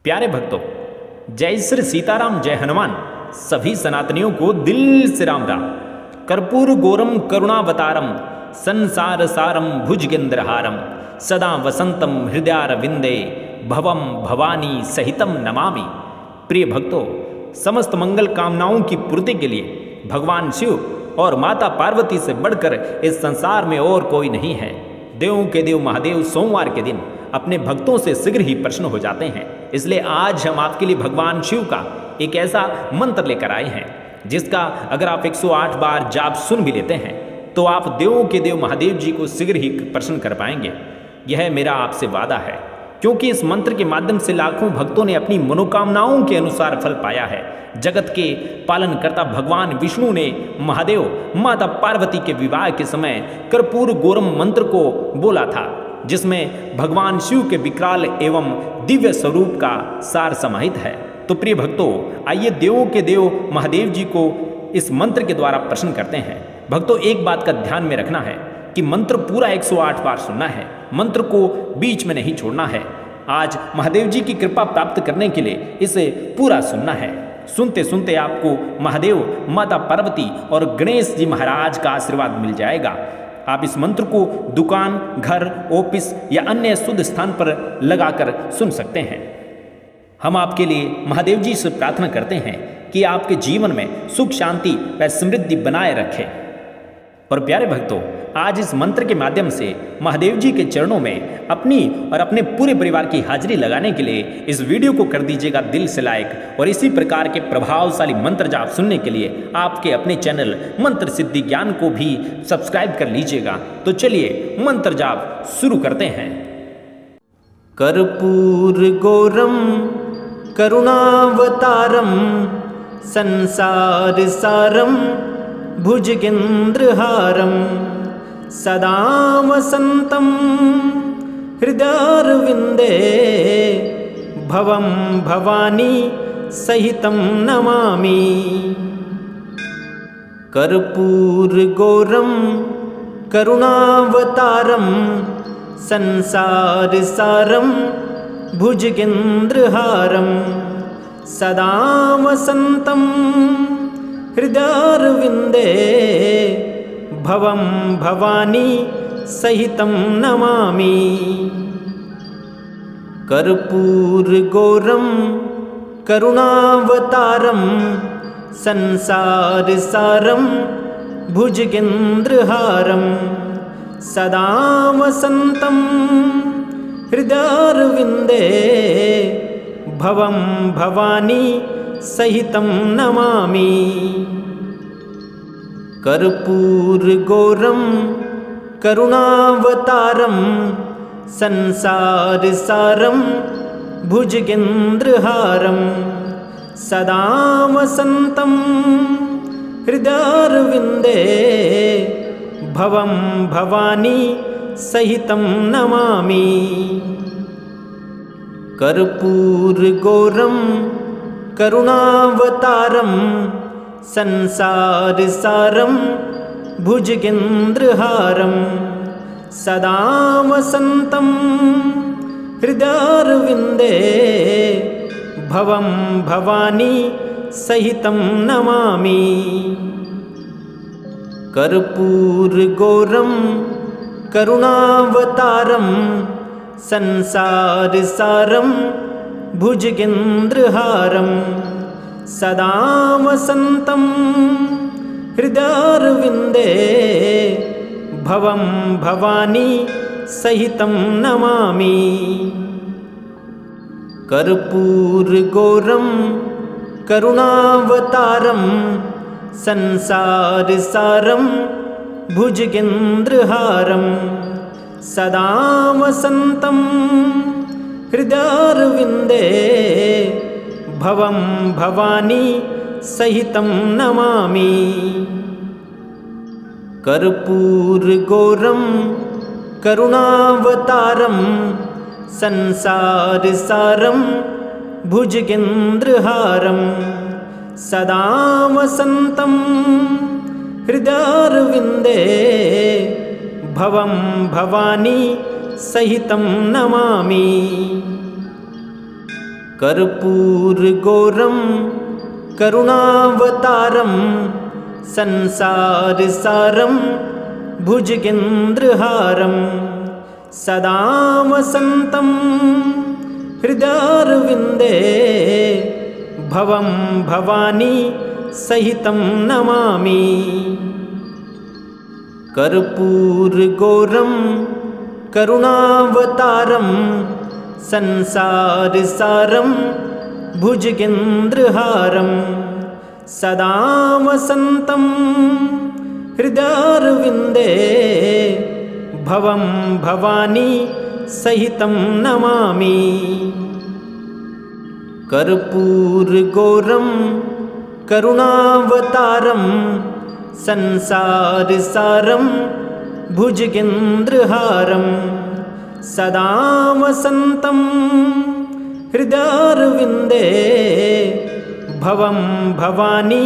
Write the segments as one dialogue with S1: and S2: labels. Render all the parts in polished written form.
S1: प्यारे भक्तों, जय श्री सीताराम, जय हनुमान। सभी सनातनियों को दिल से राम राम। कर्पूर गौरम करुणावतारम संसार सारम भुजगेंद्रहारम सदा वसंतम हृदयारविंदे भवम भवानी सहितम नमामि। प्रिय भक्तों, समस्त मंगल कामनाओं की पूर्ति के लिए भगवान शिव और माता पार्वती से बढ़कर इस संसार में और कोई नहीं है। देवों के देव महादेव सोमवार के दिन अपने भक्तों से शीघ्र ही प्रसन्न हो जाते हैं। इसलिए आज हम आपके लिए भगवान शिव का एक ऐसा मंत्र लेकर आए हैं जिसका अगर आप 108 बार जाप सुन भी लेते हैं तो आप देवों के देव महादेव जी को शीघ्र ही प्रसन्न कर पाएंगे। यह मेरा आपसे वादा है, क्योंकि इस मंत्र के माध्यम से लाखों भक्तों ने अपनी मनोकामनाओं के अनुसार फल पाया है। जगत के पालनकर्ता भगवान विष्णु ने महादेव माता पार्वती के विवाह के समय कर्पूर गौरम मंत्र को बोला था, जिसमें भगवान शिव के विकराल एवं दिव्य स्वरूप का सार समाहित है। तो प्रिय भक्तों, आइए देवों के देव महादेव जी को इस मंत्र के द्वारा प्रसन्न करते हैं। भक्तों, एक बात का ध्यान में रखना है कि मंत्र पूरा 108 बार सुनना है, मंत्र को बीच में नहीं छोड़ना है। आज महादेव जी की कृपा प्राप्त करने के लिए इसे पूरा सुनना है। सुनते सुनते आपको महादेव, माता पार्वती और गणेश जी महाराज का आशीर्वाद मिल जाएगा। आप इस मंत्र को दुकान, घर, ऑफिस या अन्य शुद्ध स्थान पर लगाकर सुन सकते हैं। हम आपके लिए महादेव जी से प्रार्थना करते हैं कि आपके जीवन में सुख, शांति व समृद्धि बनाए रखें। और प्यारे भक्तों, आज इस मंत्र के माध्यम से महादेव जी के चरणों में अपनी और अपने पूरे परिवार की हाजिरी लगाने के लिए इस वीडियो को कर दीजिएगा दिल से लाइक। और इसी प्रकार के प्रभावशाली मंत्र जाप सुनने के लिए आपके अपने चैनल मंत्र सिद्धि ज्ञान को भी सब्सक्राइब कर लीजिएगा। तो चलिए मंत्र जाप शुरू करते हैं। कर्पूर गौरम करुणावतारम संसार सारम भुजगेंद्रहारम सदा वसंतम हृदयारविंदे भवम भवानी सहितम नमामि। कर्पूर गौरम करुणावतारम संसार सारम भुजगेंद्रहारम सदा वसंतम हृदयारविंदे भवम भवानी सहितम नमामि। कर्पूर गौरम करुणावतारम संसार सारम भुजगेंद्रहारम सदा वसंतम हृदयारविंदे भवम भवानी सहितम नमामि। कर्पूर गौरम करुणावतारम संसार सारम भुजगेंद्रहारम सदा वसंतम हृदयारविंदे भवम भवानी सहितम नमामि। कर्पूर गौरम करुणावतारम संसार सारम भुजगेंद्रहारम सदा वसंतम हृदयारविंदे भवम भवानी सहितम नमामि। कर्पूर गौरम करुणावतारम संसार सारम भुजगेंद्रहारम सदा वसंतम हृदयारविंदे भवम भवानी सहितम नमामि। कर्पूर गौरम करुणावतारम संसार सारम भुजगेंद्रहारम सदा वसंतम हृदयारविंदे भवम भवानी सहितम नमामि। कर्पूर गौरम करुणावतारम संसार सारम भुजगेंद्रहारम सदा वसंतम हृदयारविंदे भवम भवानी सहितम नमामि। कर्पूरगौरं करुणावतारं संसारसारं भुजगेन्द्रहारं सदा वसन्तं हृदयारविन्दे भवं भवानी सहितं नमामि। कर्पूरगौरं करुणावतारं संसारसारं भुजगेन्द्रहारं सदा वसन्तं हृदयारविन्दे भवं भवानी सहितं नमामि। कर्पूरगौरं करुणावतारं संसारसारं भुजगेन्द्रहारं सदा वसन्तं हृदयारविन्दे भवं भवानी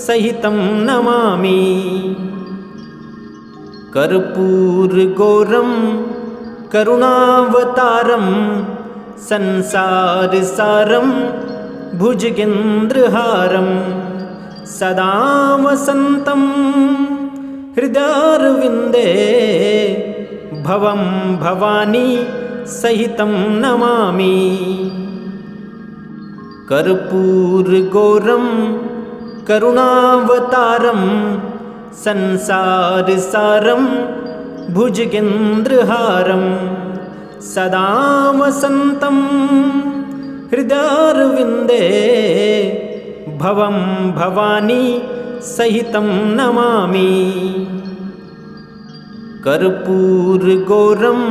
S1: सहितं नमामि। कर्पूरगौरं करुणावतारं संसारसारं भुजगेन्द्रहारं सदा वसन्तं हृदयारविन्दे भवं भवानी सहितं नमामि। कर्पूरगौरं करुणावतारं संसारसारं भुजगेन्द्रहारं सदा वसन्तं हृदयारविन्दे भवं भवानी सहितं नमामि। कर्पूरगौरं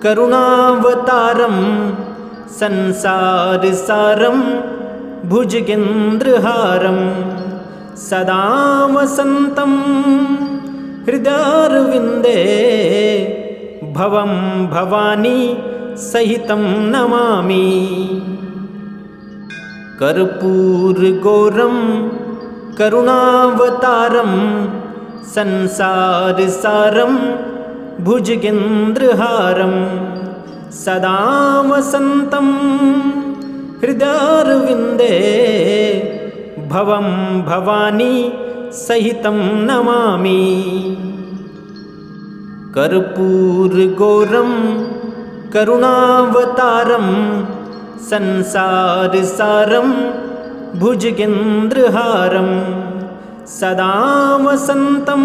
S1: करुणावतारं संसारसारं भुजगेन्द्रहारं सदा वसन्तं हृदयारविन्दे भवं भवानी सहितं नमामि। कर्पूरगौरं करुणावतारं संसारसारं भुजगेन्द्रहारं सदा वसन्तं हृदयारविन्दे भवं भवानी सहितं नमामि। कर्पूरगौरं करुणावतारं संसारसारं भुजगेन्द्रहारं सदा वसन्तं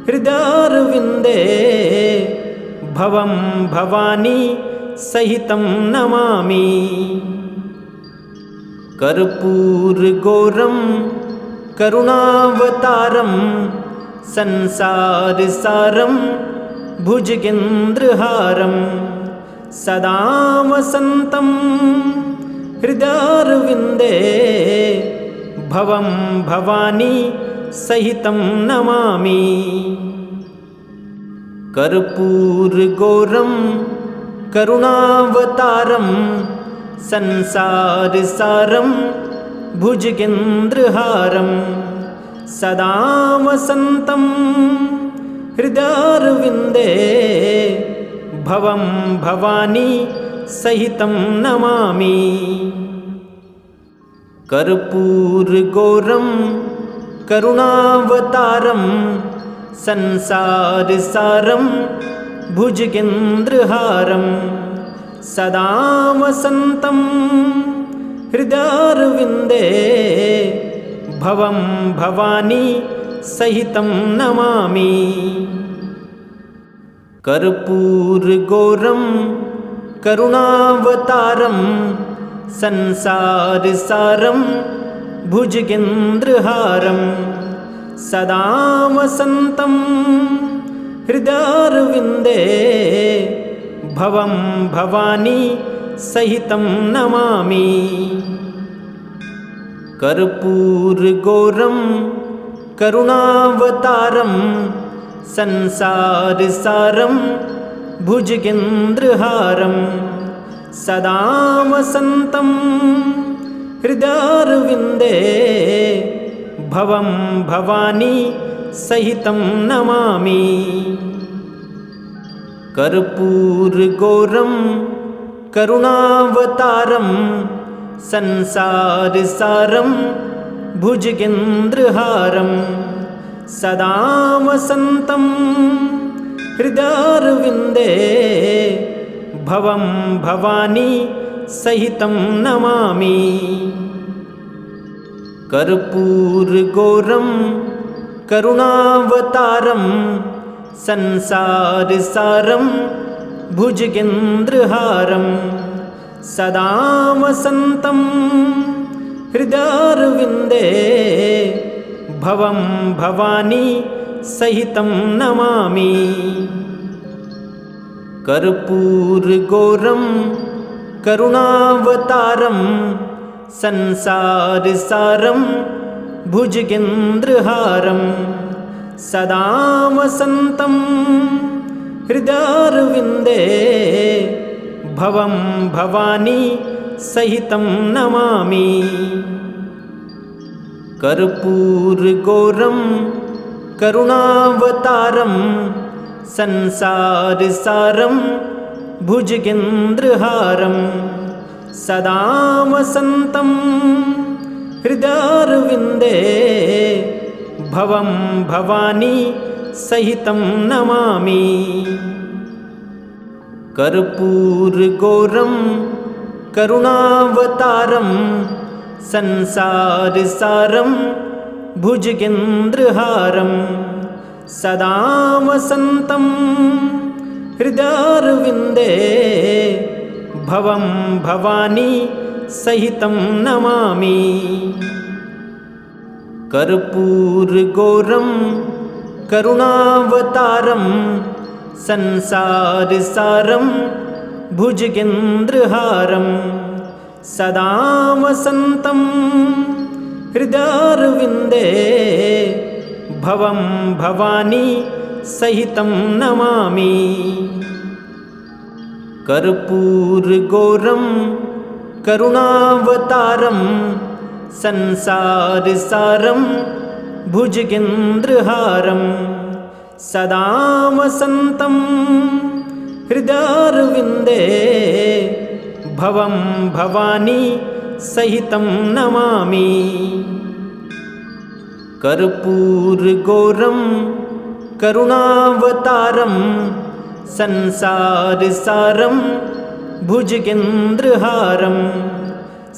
S1: हृदयारविन्दे भवं भवानी सहितं नमामि। कर्पूरगौरं करुणावतारं संसारसारं भुजगेन्द्रहारं सदा वसन्तं हृदयारविन्दे भवं भवानी सहितं नमामि। कर्पूरगौरं करुणावतारं संसारसारं भुजगेन्द्रहारं सदा वसन्तं हृदयारविन्दे भवं भवानी सहितं नमामि। कर्पूरगौरं करुणावतारं संसारसारं भुजगेन्द्रहारं सदा वसन्तं हृदयारविन्दे भवं भवानी सहितं नमामि। कर्पूरगौरं करुणावतारं संसारसारं भुजगेन्द्रहारं सदा वसन्तं हृदयारविन्दे भवं भवानी सहितं नमामि। कर्पूरगौरं करुणावतारं संसारसारं भुजगेन्द्रहारं सदा वसन्तं हृदयारविन्दे भवं भवानी सहितं नमामि। कर्पूरगौरं करुणावतारं संसारसारं भुजगेन्द्रहारं सदा वसन्तं हृदयारविन्दे भवं भवानी सहितं नमामि। कर्पूरगौरं करुणावतारं संसारसारं भुजगेन्द्रहारं सदा वसन्तं हृदयारविन्दे भवं भवानी सहितं नमामि। कर्पूरगौरं करुणावतारं संसारसारं भुजगेन्द्रहारं सदा वसन्तं हृदयारविन्दे भवं भवानी सहितं नमामि। कर्पूरगौरं करुणावतारं संसारसारं भुजगेन्द्रहारं सदा वसन्तं हृदयारविन्दे भवं भवानी सहितं नमामि। कर्पूरगौरं करुणावतारं संसारसारं भुजगेन्द्रहारं सदा वसन्तं हृदयारविन्दे भवं भवानी सहितं नमामि। कर्पूरगौरं करुणावतारं संसारसारं भुजगेन्द्रहारं सदा वसन्तं हृदयारविन्दे भवं भवानी सहितं नमामि। कर्पूरगौरं करुणावतारं संसारसारं भुजगेन्द्रहारं सदा वसन्तं हृदयारविन्दे भवं भवानी सहितं नमामि। कर्पूरगौरं करुणावतारं संसारसारं भुजगेन्द्रहारं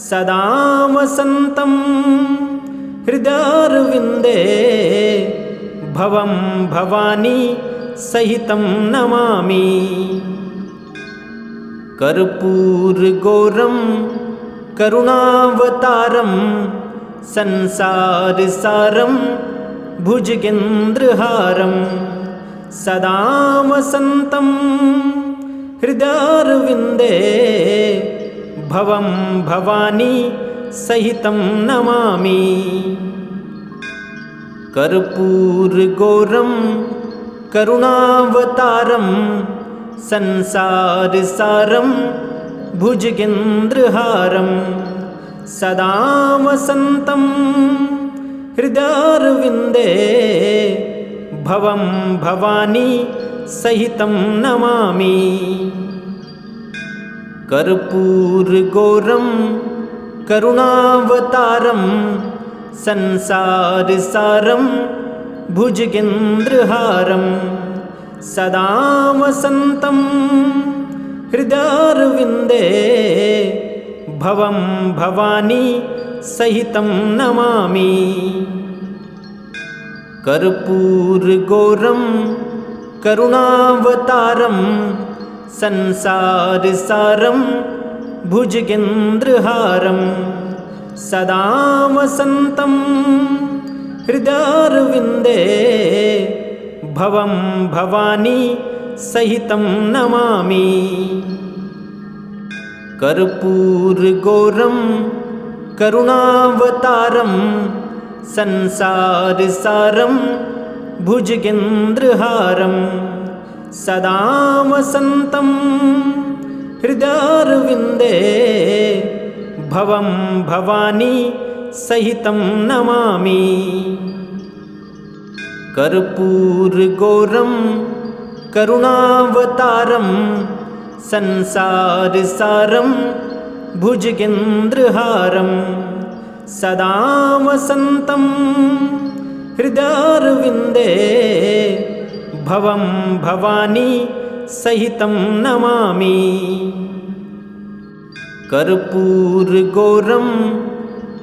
S1: सदा वसन्तं हृदयारविन्दे भवं भवानी सहितं नमामि। कर्पूरगौरं करुणावतारं संसारसारं भुजगेन्द्रहारं सदा वसन्तं हृदयारविन्दे भवं भवानी सहितं नमामि। कर्पूरगौरं करुणावतारं संसारसारं भुजगेन्द्रहारं सदा वसन्तं हृदयारविन्दे भवं भवानी सहितं नमामि। कर्पूरगौरं करुणावतारं संसारसारं भुजगेन्द्रहारं सदा वसन्तं हृदयारविन्दे भवं भवानी सहितं नमामि। कर्पूरगौरं करुणावतारं संसारसारं भुजगेन्द्रहारं सदा वसन्तं हृदयारविन्दे भवं भवानी सहितं नमामि। कर्पूरगौरं करुणावतारं संसारसारं भुजगेन्द्रहारं सदा वसन्तं हृदयारविन्दे भवं भवानी सहितं नमामि। कर्पूरगौरं करुणावतारं संसारसारं भुजगेन्द्रहारं सदा वसन्तं हृदयारविन्दे भवं भवानी सहितं नमामि। कर्पूरगौरं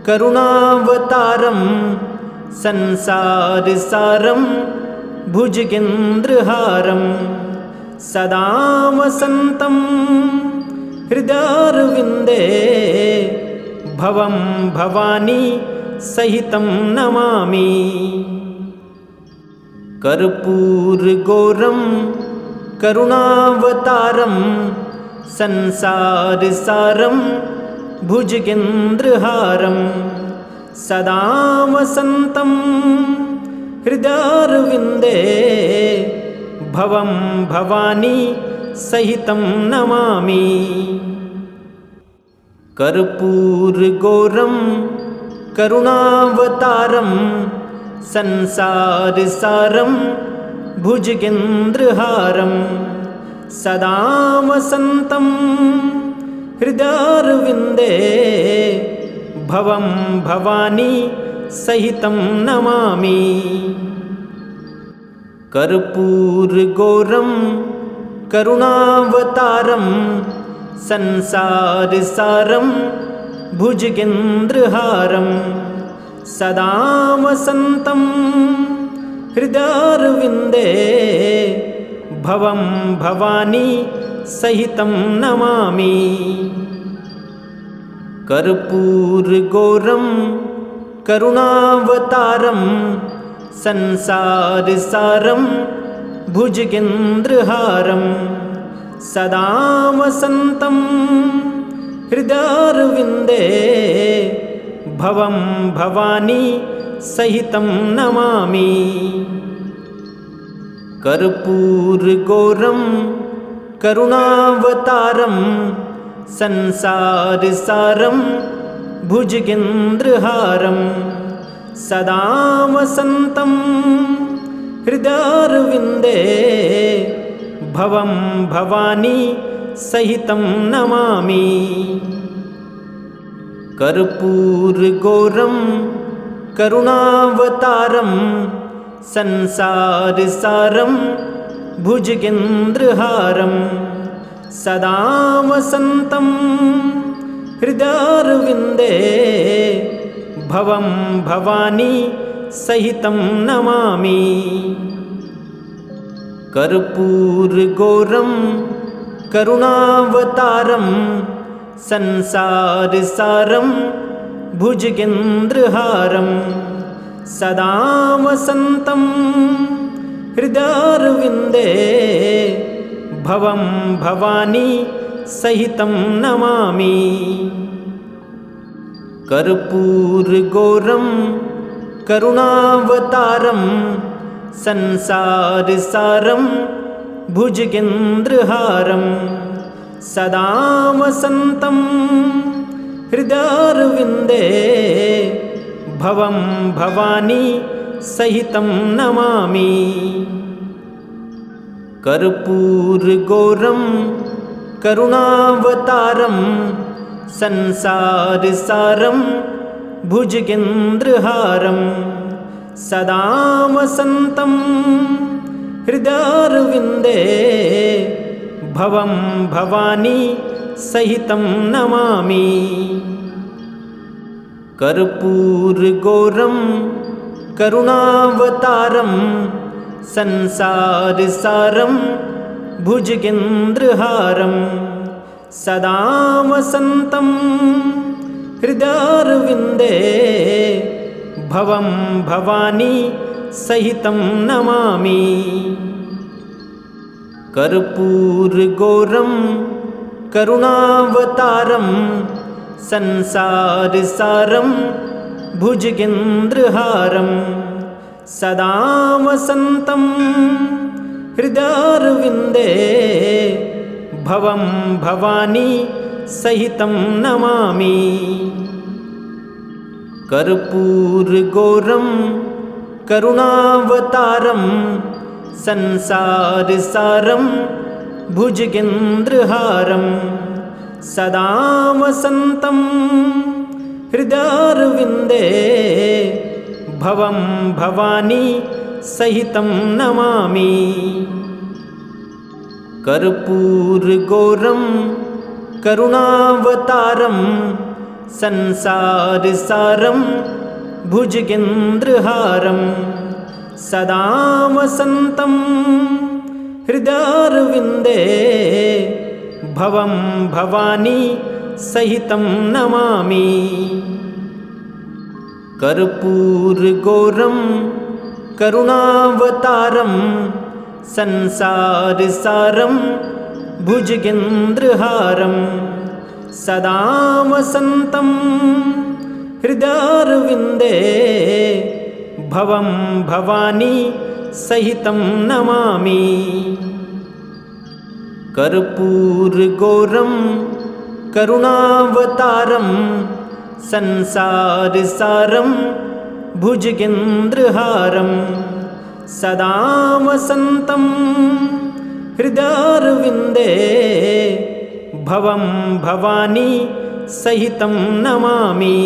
S1: करुणावतारं संसारसारं भुजगेन्द्रहारं सदा वसन्तं हृदयारविन्दे भवं भवानी सहितं नमामि। कर्पूरगौरं करुणावतारं संसारसारं भुजगेन्द्रहारं सदा वसन्तं हृदयारविन्दे भवं भवानी सहितं नमामि। कर्पूरगौरं करुणावतारं संसारसारं भुजगेन्द्रहारं सदा वसन्तं हृदयारविन्दे भवं भवानी सहितं नमामि। कर्पूरगौरं करुणावतारं संसारसारं भुजगेन्द्रहारं सदा वसन्तं हृदयारविन्दे भवं भवानी सहितं नमामि। कर्पूरगौरं करुणावतारं संसारसारं भुजगेन्द्रहारं सदा वसन्तं हृदयारविन्दे भवं भवानी सहितं नमामि। कर्पूरगौरं करुणावतारं संसारसारं भुजगेन्द्रहारं सदा वसन्तं हृदयारविन्दे भवं भवानी सहितं नमामि। कर्पूरगौरं करुणावतारं संसारसारं भुजगेन्द्रहारं सदा वसन्तं हृदयारविन्दे भवं भवानी सहितं नमामि। कर्पूरगौरं करुणावतारं संसारसारं भुजगेन्द्रहारं सदा वसन्तं हृदयारविन्दे भवं भवानी सहितं नमामि। कर्पूरगौरं करुणावतारं संसारसारं भुजगेन्द्रहारं सदा वसन्तं हृदयारविन्दे भवं भवानी सहितं नमामि। कर्पूरगौरं करुणावतारं संसारसारं भुजगेन्द्रहारं सदा वसन्तं हृदयारविन्दे भवं भवानी सहितं नमामि। कर्पूरगौरं करुणावतारं संसारसारं भुजगेन्द्रहारं सदा वसन्तं हृदयारविन्दे भवं भवानी सहितं नमामि। कर्पूरगौरं करुणावतारं संसारसारं भुजगेन्द्रहारं सदा वसन्तं हृदयारविन्दे भवं भवानी सहितं नमामि। कर्पूरगौरं करुणावतारं संसारसारं भुजगेन्द्रहारं सदा वसन्तं हृदयारविन्दे भवं भवानी सहितं नमामि। कर्पूरगौरं करुणावतारं संसारसारं भुजगेन्द्रहारं सदा वसन्तं हृदयारविन्दे भवं भवानी सहितं नमामि। कर्पूरगौरं करुणावतारं संसारसारं भुजगेन्द्रहारं सदा वसन्तं हृदयारविन्दे भवं भवानी सहितं नमामि। कर्पूरगौरं करुणावतारं संसारसारं भुजगेन्द्रहारं सदा वसन्तं हृदयारविन्दे भवं भवानी सहितं नमामि।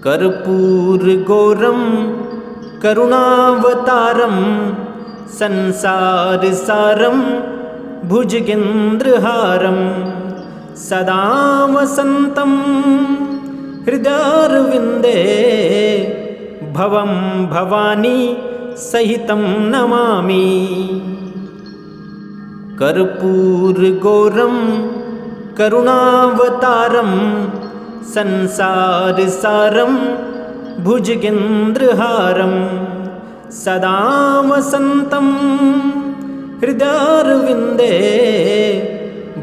S1: कर्पूरगौरं करुणावतारं संसारसारं भुजगेन्द्रहारं सदा वसन्तं हृदयारविन्दे भवं भवानी सहितं नमामि। कर्पूरगौरं करुणावतारं संसारसारं भुजगेन्द्रहारं सदा वसन्तं हृदयारविन्दे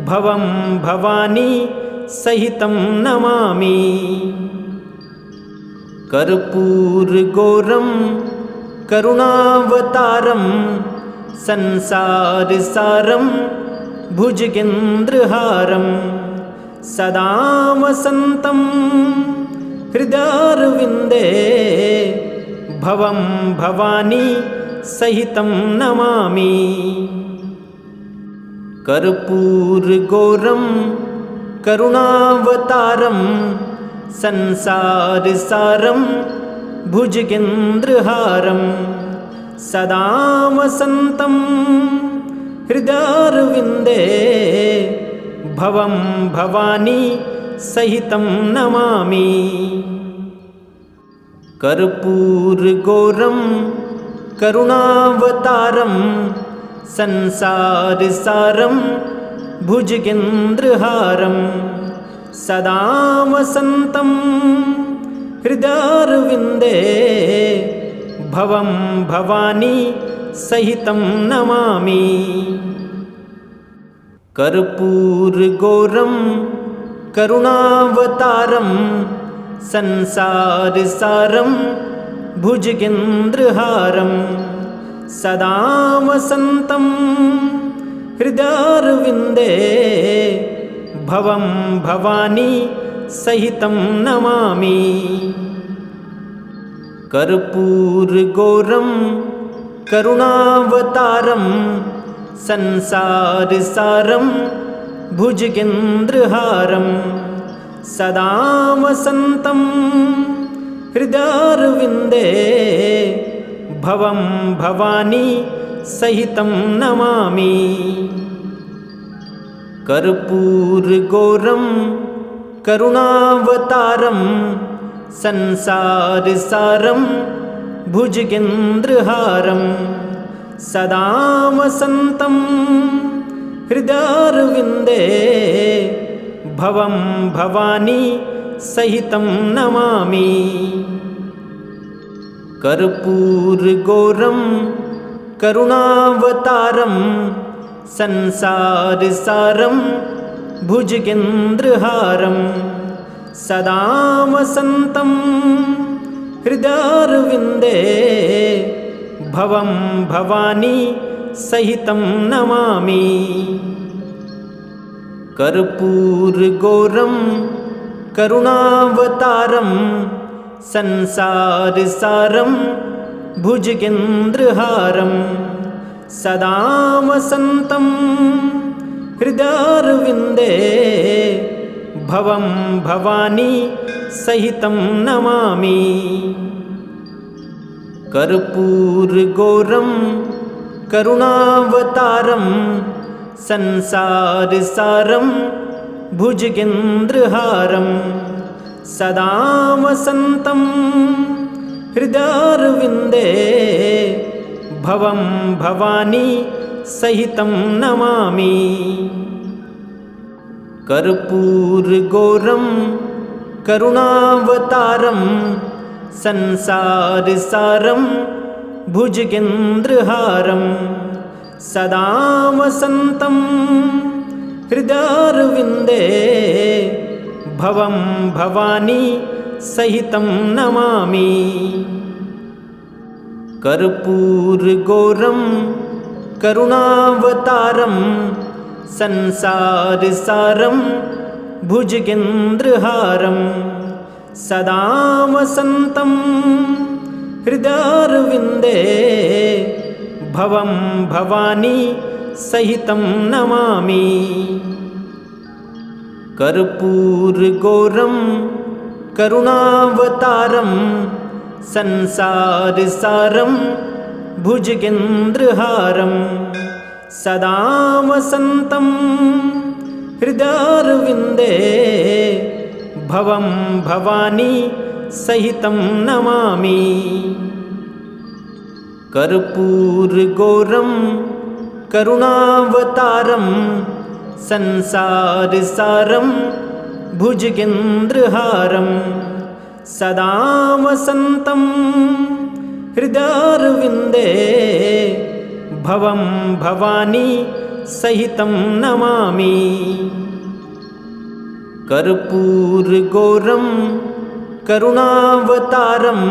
S1: भवं भवानी सहितं नमामि। कर्पूरगौरं करुणावतारं संसारसारं भुजगेन्द्रहारं सदा वसन्तं हृदयारविन्दे भवं भवानी सहितं नमामि। कर्पूरगौरं करुणावतारं संसारसारं भुजगेन्द्रहारं सदा वसन्तं हृदयारविन्दे भवं भवानी सहितं नमामि। कर्पूरगौरं करुणावतारं संसारसारं भुजगेन्द्रहारं सदा वसन्तं हृदयारविन्दे भवं भवानी सहितं नमामि। कर्पूरगौरं करुणावतारं संसारसारं भुजगेन्द्रहारं सदा वसन्तं हृदयारविन्दे भवं भवानी सहितं नमामि। कर्पूरगौरं करुणावतारं संसारसारं भुजगेन्द्रहारं सदा वसन्तं हृदयारविन्दे भवं भवानी सहितं नमामि। कर्पूरगौरं करुणावतारं संसारसारं भुजगेन्द्रहारं सदा वसन्तं हृदयारविन्दे भवं भवानी सहितं नमामि। कर्पूरगौरं करुणावतारं संसारसारं भुजगेन्द्रहारं सदा वसन्तं हृदयारविन्दे भवं भवानी सहितं नमामि। कर्पूरगौरं करुणावतारं संसारसारं भुजगेन्द्रहारं सदा वसन्तं हृदयारविन्दे भवं भवानी सहितं नमामि। कर्पूरगौरं करुणावतारं संसारसारं भुजगेन्द्रहारं सदा वसन्तं हृदयारविन्दे भवं भवानी सहितं नमामि। कर्पूरगौरं करुणावतारं संसारसारं भुजगेन्द्रहारं सदा वसन्तं हृदयारविन्दे भवं भवानी सहितं नमामि। कर्पूरगौरं करुणावतारं संसारसारं भुजगेन्द्रहारं सदा वसन्तं हृदयारविन्दे भवं भवानी सहितं नमामि। कर्पूरगौरं करुणावतारं संसारसारं भुजगेन्द्रहारं सदा वसन्तं हृदयारविन्दे भवं भवानी सहितं नमामि। कर्पूरगौरं करुणावतारं संसारसारं भुजगेन्द्रहारं सदा वसन्तं हृदयारविन्दे भवं भवानी सहितं नमामि। कर्पूरगौरं करुणावतारं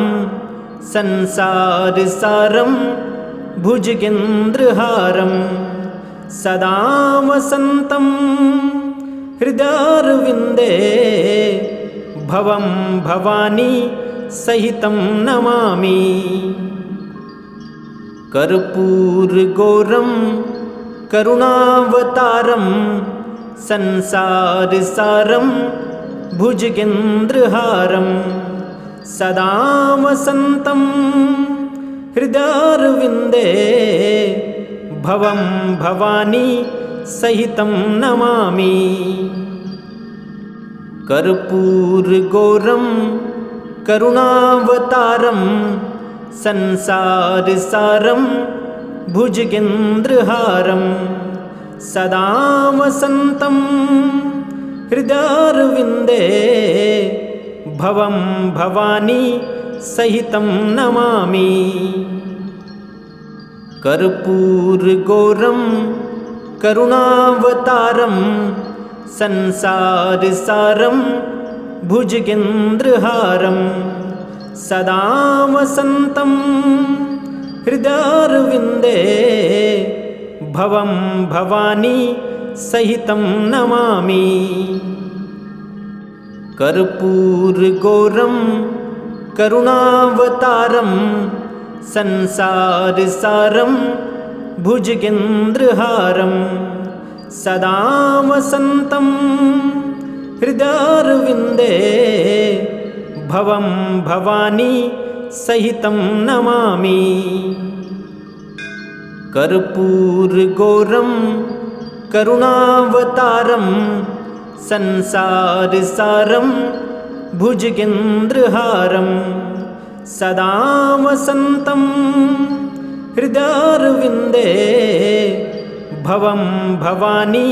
S1: संसारसारं भुजगेन्द्रहारं सदा वसन्तं हृदयारविन्दे भवं भवानी सहितं नमामि। कर्पूरगौरं करुणावतारं संसारसारं भुजगेन्द्रहारं सदा वसन्तं हृदयारविन्दे भवं भवानी सहितं नमामि। कर्पूरगौरं करुणावतारं संसारसारं भुजगेन्द्रहारं सदा वसन्तं हृदयारविन्दे भवं भवानी सहितं नमामि। कर्पूरगौरं करुणावतारं संसारसारं भुजगेन्द्रहारं सदा वसन्तं हृदयारविन्दे भवं भवानी सहितं नमामि। कर्पूरगौरं करुणावतारं संसारसारं भुजगेन्द्रहारं सदा वसन्तं हृदयारविन्दे भवं भवानी सहितं नमामि। कर्पूरगौरं करुणावतारं संसारसारं भुजगेन्द्रहारं सदा वसन्तं हृदयारविन्दे भवं भवानी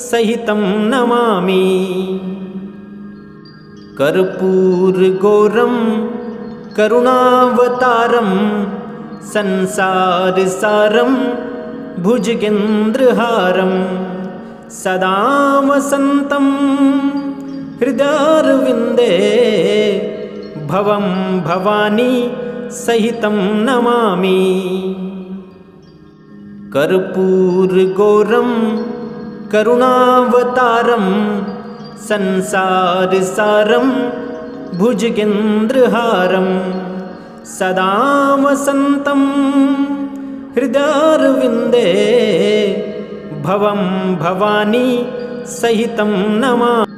S1: सहितं नमामि। कर्पूरगौरं करुणावतारं संसारसारं भुजगेन्द्रहारं सदा वसन्तं हृदयारविन्दे भवं भवानी सहितं नमामि। कर्पूरगौरं करुणावतारं संसारसारं भुजगेन्द्रहारं सदा वसन्तं हृदयारविन्दे भवं भवानी सहितं नमा।